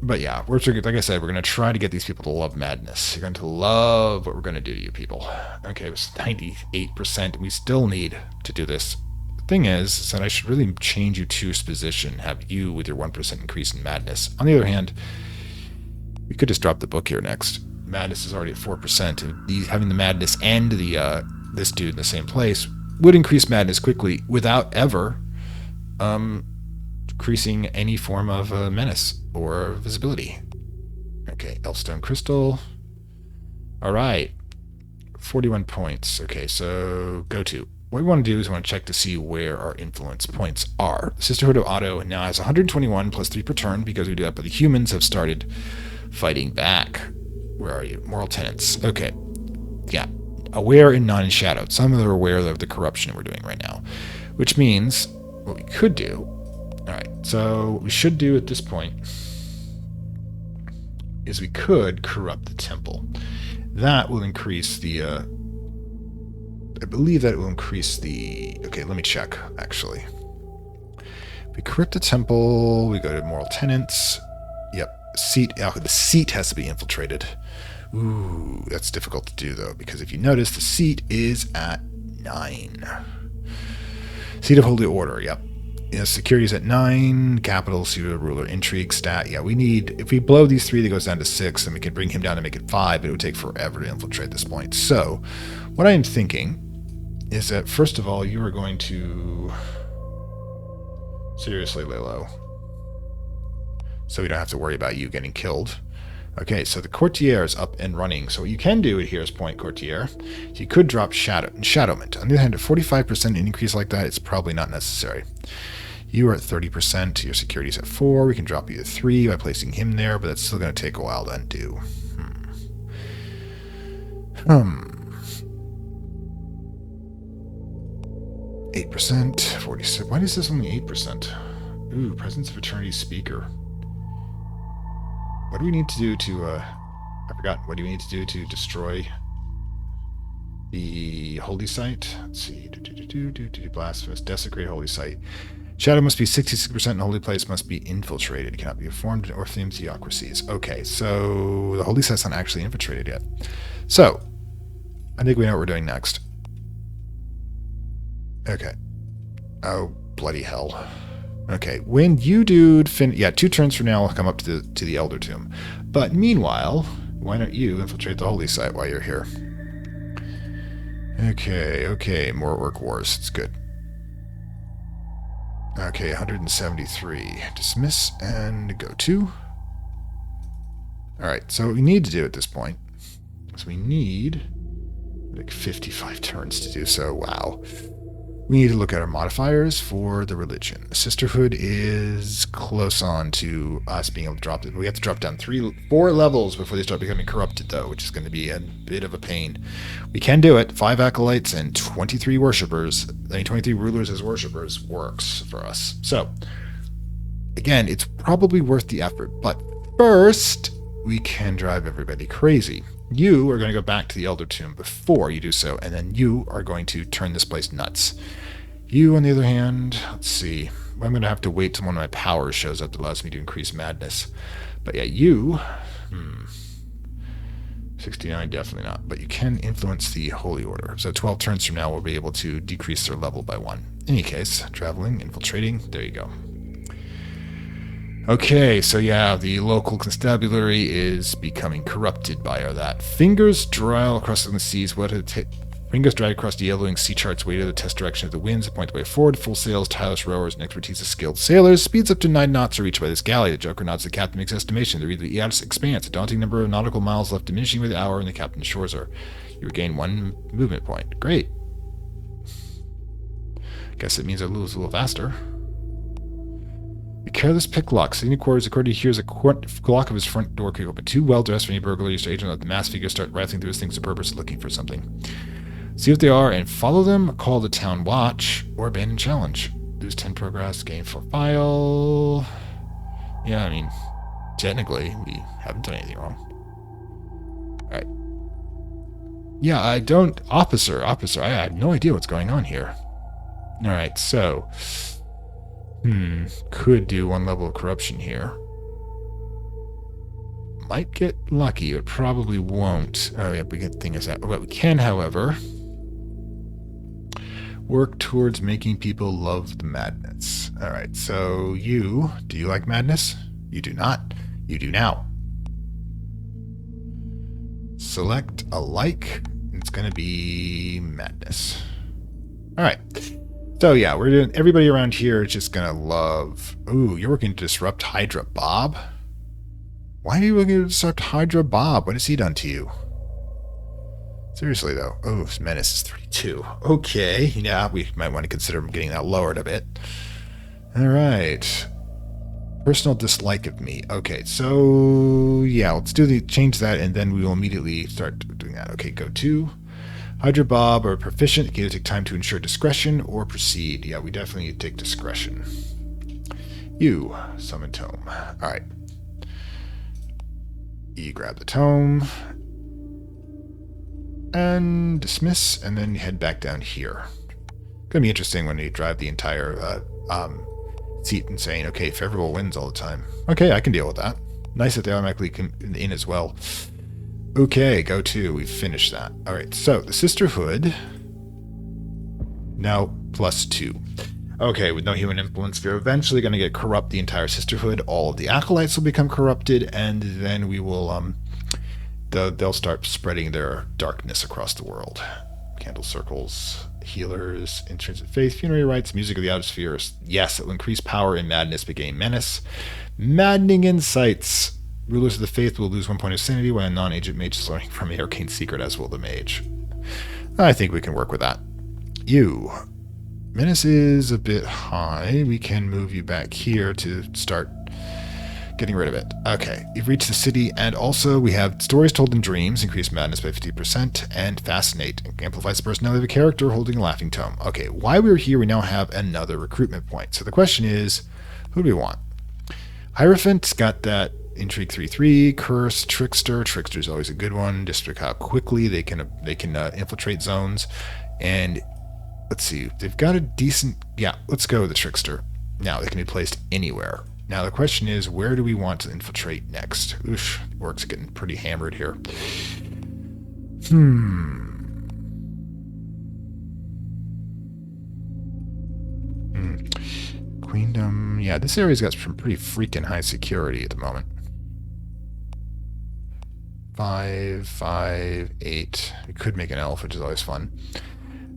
But yeah, like I said, we're going to try to get these people to love madness. You're going to love what we're going to do to you people. Okay, it was 98%. We still need to do this. The thing is that I should really change you two's position, have you with your 1% increase in madness. On the other hand, we could just drop the book here next. Madness is already at 4%. And having the madness and the this dude in the same place would increase madness quickly without ever decreasing any form of menace or visibility. Okay, Elfstone Crystal. All right, 41 points. Okay, so go to. What we want to do is we want to check to see where our influence points are. Sisterhood of Otto now has 121 plus 3 per turn because we do that, but the humans have started fighting back. Where are you? Moral tenants. Okay. Yeah. Aware and non-shadowed. Some of them are aware of the corruption we're doing right now. Which means what we could do... Alright, so what we should do at this point is we could corrupt the temple. That will increase the... I believe that it will increase the... Okay, let me check, actually. We corrupt the temple, we go to moral tenants. Yep. Seat. Oh, the seat has to be infiltrated. Ooh, that's difficult to do though, because if you notice, the seat is at 9. Seat of Holy Order. Yep. Security is at 9. Capital, seat of ruler, intrigue, stat. Yeah, we need. If we blow these 3, that goes down to 6, and we can bring him down to make it 5. But it would take forever to infiltrate this point. So, what I am thinking is that first of all, you are going to seriously lay low, so we don't have to worry about you getting killed. Okay, so the Courtier is up and running. So what you can do at here's point, Courtier, so you could drop Shadowment. On the other hand, a 45% increase like that, it's probably not necessary. You are at 30%, your security's at 4. We can drop you to 3 by placing him there, but that's still going to take a while to undo. 8%, 46. Why is this only 8%? Ooh, Presence of Eternity Speaker. What do we need to do to, I forgot. What do we need to do to destroy the holy site? Let's see. Blasphemous. Desecrate holy site. Shadow must be 66% and holy place must be infiltrated. It cannot be formed in Orpheum theocracies. Okay, so the holy site's not actually infiltrated yet. So, I think we know what we're doing next. Okay. Oh, bloody hell. Okay, when you dude 2 turns from now I'll come up to the Elder Tomb. But meanwhile, why don't you infiltrate the holy site while you're here? Okay, more Orc Wars. It's good. Okay, 173. Dismiss and go to. Alright, so what we need to do at this point is we need like 55 turns to do so. Wow. We need to look at our modifiers for the religion. The Sisterhood is close on to us being able to drop it. We have to drop down 4 levels before they start becoming corrupted, though, which is going to be a bit of a pain. We can do it. 5 acolytes and 23 worshippers. 23 rulers as worshippers works for us. So, again, it's probably worth the effort. But first, we can drive everybody crazy. You are going to go back to the Elder Tomb before you do so, and then you are going to turn this place nuts. You, on the other hand, let's see. I'm going to have to wait till one of my powers shows up that allows me to increase madness. But yeah, you... 69, definitely not. But you can influence the Holy Order. So 12 turns from now, we'll be able to decrease their level by 1. In any case, traveling, infiltrating, there you go. Okay, so yeah, the local constabulary is becoming corrupted by that. Fingers dry across the seas. What did it take? Fingers drag across the yellowing sea charts, way to the test direction of the winds, point the way forward, full sails, tireless rowers, and expertise of skilled sailors. Speeds up to 9 knots are reached by this galley. The Joker nods the captain, makes estimation. They read the Eos expanse, a daunting number of nautical miles left diminishing with the hour, and the captain assures her. You regain 1 movement point. Great. Guess it means I lose a little faster. A careless picklock. Sitting in quarters, according to hears a lock of his front door kick open. Too well dressed for any burglary, so agent let the masked figure start rifling through his things to purpose, looking for something. See what they are and follow them. Call the town watch or abandon challenge. Lose 10 progress, gain 4 file. Yeah, I mean, technically we haven't done anything wrong. All right. Yeah, I don't. Officer. I have no idea what's going on here. All right, so. Could do 1 level of corruption here. Might get lucky, but probably won't. Oh, yeah, we get thing is that. But we can, however, work towards making people love the madness. All right, so do you like madness? You do not. You do now. Select a like. It's going to be madness. All right. So yeah, we're doing. Everybody around here is just gonna love. Ooh, you're working to disrupt Hydra Bob. Why are you looking to disrupt Hydra Bob? What has he done to you? Seriously though. Oh, his menace is 32. Okay, yeah, we might want to consider getting that lowered a bit. All right. Personal dislike of me. Okay, so yeah, let's change that, and then we will immediately start doing that. Okay, go to. Hydra Bob are proficient. Can you take time to ensure discretion or proceed? Yeah, we definitely need to take discretion. You summon tome. All right. You grab the tome and dismiss, and then you head back down here. Gonna be interesting when you drive the entire seat and saying, "Okay, favorable wins all the time." Okay, I can deal with that. Nice that they automatically come in as well. Okay, go to. We've finished that. All right, so the Sisterhood now +2. Okay, with no human influence, they're eventually going to get corrupt the entire Sisterhood. All of the acolytes will become corrupted, and then we will they'll start spreading their darkness across the world. Candle circles, healers, entrance of faith, funerary rites, music of the outer spheres. Yes, it will increase power in madness, but gain menace. Maddening insights. Rulers of the faith will lose 1 point of sanity when a non-agent mage is learning from the arcane secret, as will the mage. I think we can work with that. You. Menace is a bit high. We can move you back here to start getting rid of it. Okay, you've reached the city, and also we have stories told in dreams, increase madness by 50%, and fascinate, amplifies the personality of a character holding a laughing tome. Okay, while we're here, we now have another recruitment point. So the question is, who do we want? Hierophant's got that Intrigue 3/3, Curse, Trickster. Trickster's always a good one. Just how quickly they can infiltrate zones. And let's see, they've got a decent. Yeah, let's go with the Trickster. Now they can be placed anywhere. Now the question is, where do we want to infiltrate next? Oosh, work's getting pretty hammered here. Queendom. Yeah, this area's got some pretty freaking high security at the moment. 5, 5, 8. We could make an elf, which is always fun.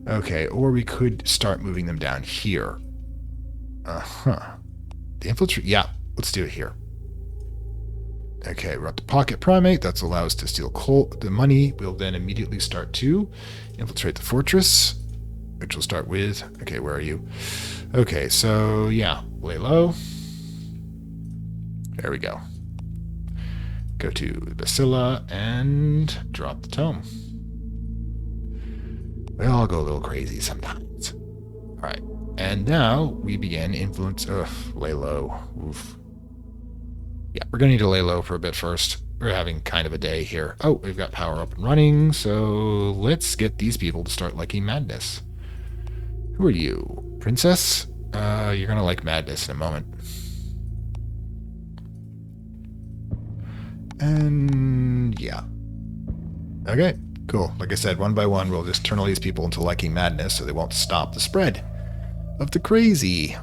Okay, or we could start moving them down here. The infiltrate. Yeah, let's do it here. Okay, we're up to pocket primate. That's allow us to steal the money. We'll then immediately start to infiltrate the fortress, which will start with. Okay, where are you? Okay, so yeah, lay low. There we go. Go to Basila and drop the tome. We all go a little crazy sometimes. All right, and now we begin influence. Lay low. Oof. Yeah, we're gonna need to lay low for a bit first. We're having kind of a day here. Oh, we've got power up and running, so let's get these people to start liking madness. Who are you? Princess? You're gonna like madness in a moment. And yeah. Okay, cool. Like I said, one by one, we'll just turn all these people into liking madness so they won't stop the spread of the crazy.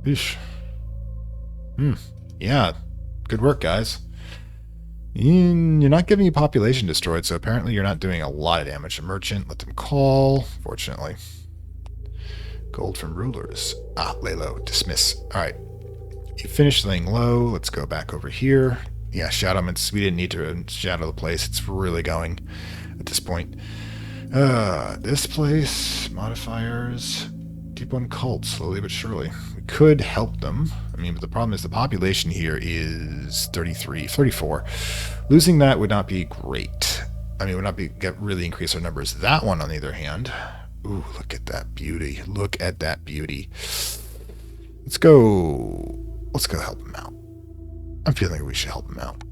Eesh. Yeah, good work, guys. You're not getting your population destroyed, so apparently you're not doing a lot of damage to merchant. Let them call, fortunately. Gold from rulers. Lay low. Dismiss. All right. You finished laying low. Let's go back over here. Yeah, shadow. We didn't need to shadow the place. It's really going at this point. This place, modifiers, deep one cult, slowly but surely. We could help them. I mean, but the problem is the population here is 34. Losing that would not be great. I mean, would not be really increase our numbers. That one, on the other hand, ooh, look at that beauty. Look at that beauty. Let's go help them out. I'm feeling we should help them out.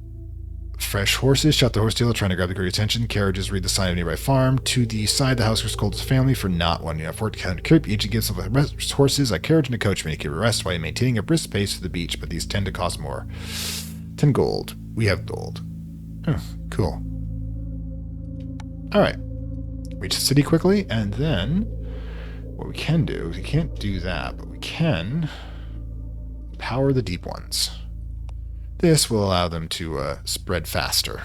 Fresh horses. Shot the horse dealer trying to grab the great attention. Carriages read the sign of nearby farm. To the side, the house was called his family for not wanting to afford to count creep. Agent gives them horses, a carriage, and a coachman to keep a rest while maintaining a brisk pace to the beach, but these tend to cost more. 10 gold. We have gold. Oh, cool. Alright. Reach the city quickly, and then what we can do, we can't do that, but we can power the deep ones. This will allow them to spread faster.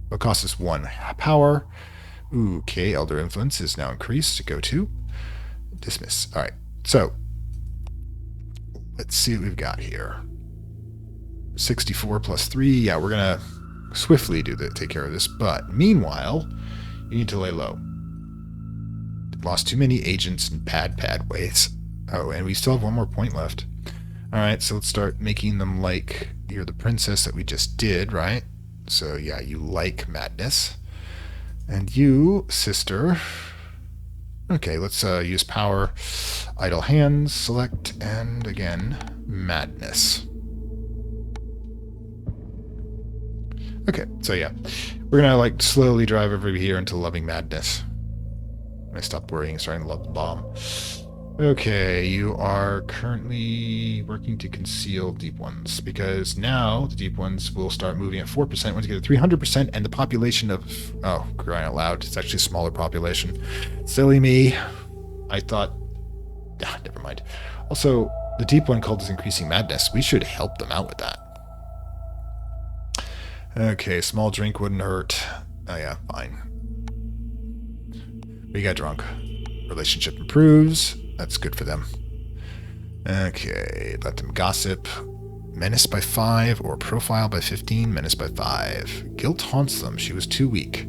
It'll cost us 1 power. Ooh, okay, Elder Influence is now increased. Go to. Dismiss. All right, so let's see what we've got here. 64 plus 3. Yeah, we're going to swiftly take care of this. But meanwhile, you need to lay low. Lost too many agents in bad ways. Oh, and we still have 1 more point left. All right, so let's start making them like you're the princess that we just did, right? So yeah, you like madness. And you, sister. Okay, let's use power. Idle hands, select, and again, madness. Okay, so yeah, we're gonna like slowly drive over here into loving madness. I stopped worrying, starting to love the bomb. Okay, you are currently working to conceal deep ones, because now the deep ones will start moving at 4% once you get to 300%, and the population of, oh, crying out loud, it's actually a smaller population. Silly me. I thought, never mind. Also, the deep one cult is increasing madness. We should help them out with that. Okay, small drink wouldn't hurt. Oh yeah, fine. We got drunk. Relationship improves. That's good for them. Okay, let them gossip. Menace by 5 or profile by 15. Menace by 5. Guilt haunts them. She was too weak.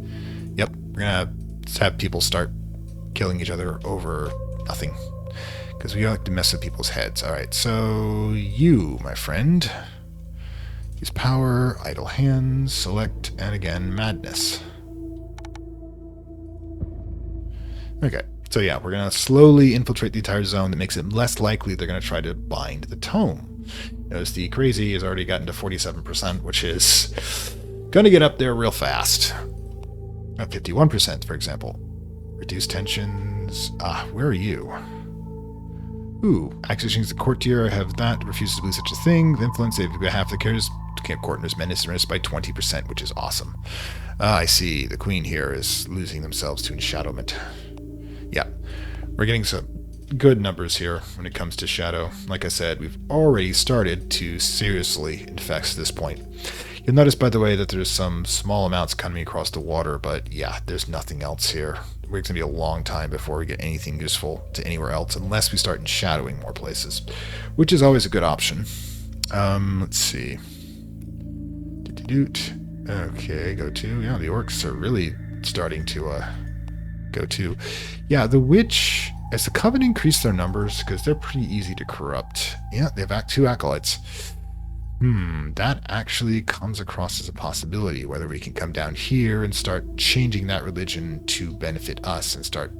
Yep, we're gonna have people start killing each other over nothing. Because we like to mess with people's heads. Alright, so you, my friend. Use power, idle hands, select, and again, madness. Okay. So yeah, we're going to slowly infiltrate the entire zone. That makes it less likely they're going to try to bind the tome. Notice the crazy has already gotten to 47%, which is going to get up there real fast. At 51%, for example. Reduce tensions. Where are you? Ooh, accusations the courtier have that. Refuses to believe such a thing. The influence they have half the cares. Courtier's menace by 20%, which is awesome. I see. The queen here is losing themselves to enshadowment. Yeah, we're getting some good numbers here when it comes to shadow. Like I said, we've already started to seriously infect this point. You'll notice, by the way, that there's some small amounts coming across the water, but yeah, there's nothing else here. It's going to be a long time before we get anything useful to anywhere else, unless we start shadowing more places, which is always a good option. Let's see. Okay, go to. Yeah, the orcs are really starting to go to. Yeah, the witch, as the coven increase their numbers, because they're pretty easy to corrupt. Yeah, they have 2 acolytes. That actually comes across as a possibility, whether we can come down here and start changing that religion to benefit us and start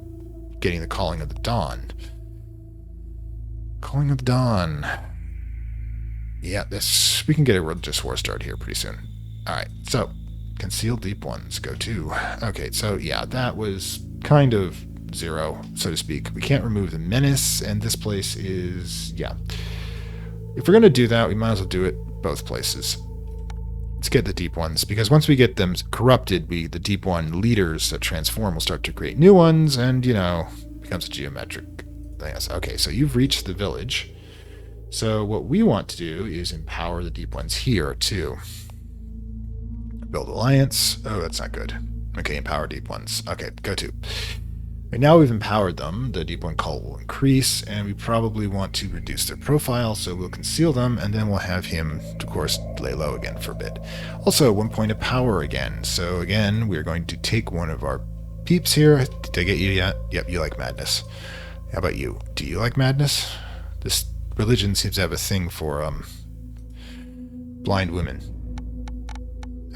getting the Calling of the Dawn. Calling of the Dawn. Yeah, we can get a religious war started here pretty soon. Alright, so, conceal deep ones, go to. Okay, so yeah, that was kind of 0, so to speak. We can't remove the menace, and this place is, yeah. If we're going to do that, we might as well do it both places. Let's get the deep ones, because once we get them corrupted, the deep one leaders that transform will start to create new ones, and, becomes a geometric thing. Okay, so you've reached the village. So what we want to do is empower the deep ones here, too. Build alliance. Oh, that's not good. Okay, empower deep ones. Okay, go to. Right now we've empowered them. The deep one cult will increase, and we probably want to reduce their profile, so we'll conceal them, and then we'll have him, of course, lay low again for a bit. Also, 1 point of power again. So again, we're going to take one of our peeps here. Did I get you yet? Yep, you like madness. How about you? Do you like madness? This religion seems to have a thing for blind women.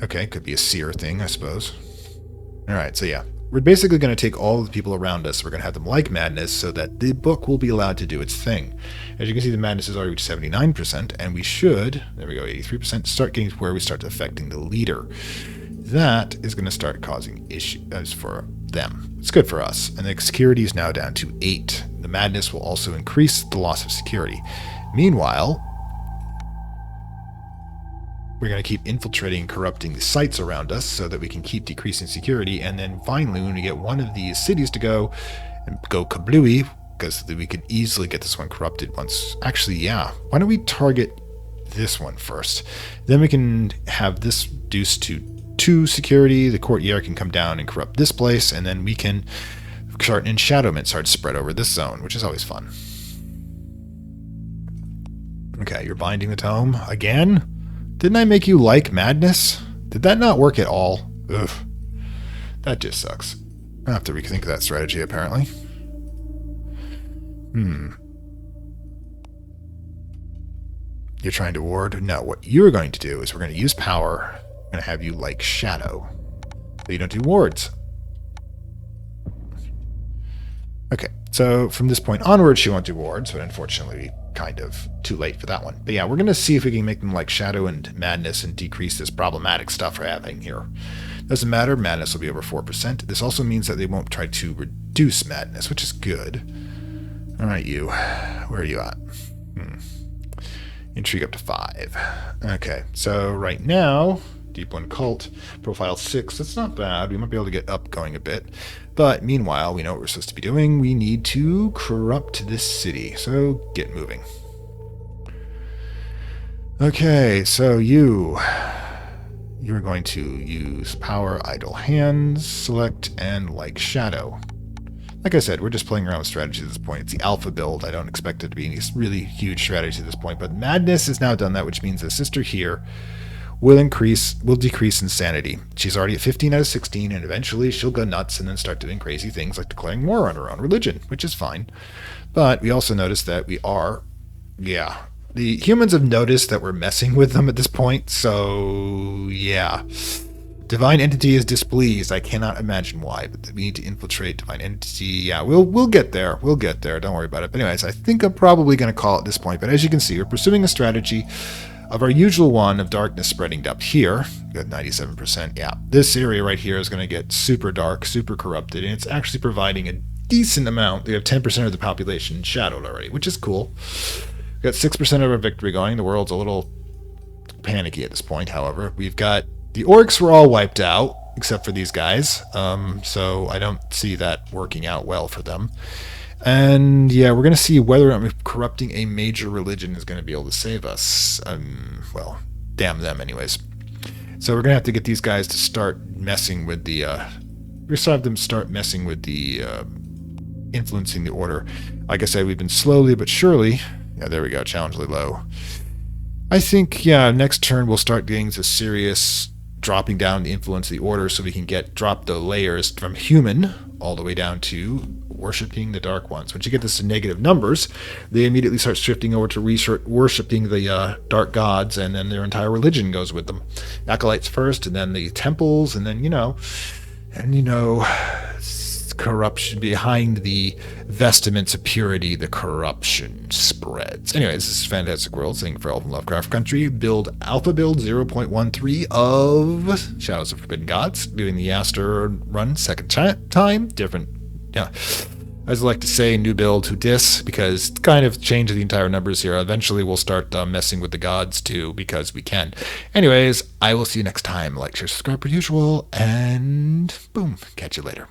Okay, could be a seer thing, I suppose. Alright, so yeah. We're basically going to take all of the people around us. We're going to have them like madness so that the book will be allowed to do its thing. As you can see, the madness has already reached 79%, and we should, there we go, 83%, start getting to where we start affecting the leader. That is going to start causing issues for them. It's good for us. And the security is now down to 8. The madness will also increase the loss of security. Meanwhile, we're going to keep infiltrating and corrupting the sites around us so that we can keep decreasing security. And then finally, when we get one of these cities to go kablooey, because we could easily get this one corrupted once. Actually, yeah. Why don't we target this one first? Then we can have this reduced to 2 security. The courtier can come down and corrupt this place. And then we can start enshadowment start to spread over this zone, which is always fun. Okay, you're binding the tome again? Didn't I make you like madness? Did that not work at all? Ugh. That just sucks. I have to rethink that strategy, apparently. You're trying to ward? No, what you're going to do is we're going to use power. I'm going to have you like shadow. But you don't do wards. Okay, so from this point onward, she won't do wards, but unfortunately, kind of too late for that one. But yeah, we're going to see if we can make them like shadow and madness and decrease this problematic stuff we're having here. Doesn't matter, madness will be over 4%. This also means that they won't try to reduce madness, which is good. All right, you. Where are you at? Intrigue up to 5. Okay, so right now, Deep One Cult, profile 6. That's not bad. We might be able to get up going a bit. But meanwhile, we know what we're supposed to be doing. We need to corrupt this city. So get moving. Okay, so you're going to use power, idle hands, select, and like shadow. Like I said, we're just playing around with strategy at this point. It's the alpha build. I don't expect it to be any really huge strategy at this point. But madness has now done that, which means the sister here will decrease insanity. She's already at 15 out of 16, and eventually she'll go nuts and then start doing crazy things like declaring war on her own religion, which is fine. But we also notice that the humans have noticed that we're messing with them at this point, so yeah. Divine Entity is displeased. I cannot imagine why, but we need to infiltrate Divine Entity. Yeah, we'll get there. We'll get there. Don't worry about it. But anyways, I think I'm probably going to call it this point. But as you can see, we're pursuing a strategy of our usual one of darkness spreading up here. Good, 97%. Yeah, this area right here is going to get super dark, super corrupted, and it's actually providing a decent amount. We have 10% of the population shadowed already, which is cool. We've got 6% of our victory going. The world's a little panicky at this point, however. We've got the orcs were all wiped out, except for these guys. So I don't see that working out well for them. And yeah, we're going to see whether or not corrupting a major religion is going to be able to save us. Well, damn them anyways. So we're going to have to get these guys to start messing with the... we just have them start messing with the... influencing the order. Like I said, we've been slowly but surely... Yeah, there we go, challengingly low. I think, yeah, next turn we'll start getting to serious dropping down the influence of the order so we can drop the layers from human all the way down to worshipping the dark ones. Once you get this to negative numbers, they immediately start shifting over to worshipping the dark gods, and then their entire religion goes with them. Acolytes first, and then the temples, and then, corruption behind the vestments of purity, the corruption spreads. Anyways, this is Fantastic World, singing for Elven Lovecraft Country. Alpha build 0.13 of Shadows of Forbidden Gods. Doing the Aster run second time. Different, yeah. As I like to say, new build who dis, because it's kind of changed the entire numbers here. Eventually we'll start messing with the gods too, because we can. Anyways, I will see you next time. Like, share, subscribe per usual, and boom, catch you later.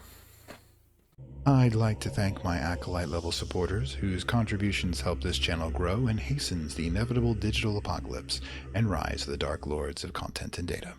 I'd like to thank my Acolyte level supporters whose contributions help this channel grow and hastens the inevitable digital apocalypse and rise of the Dark Lords of content and data.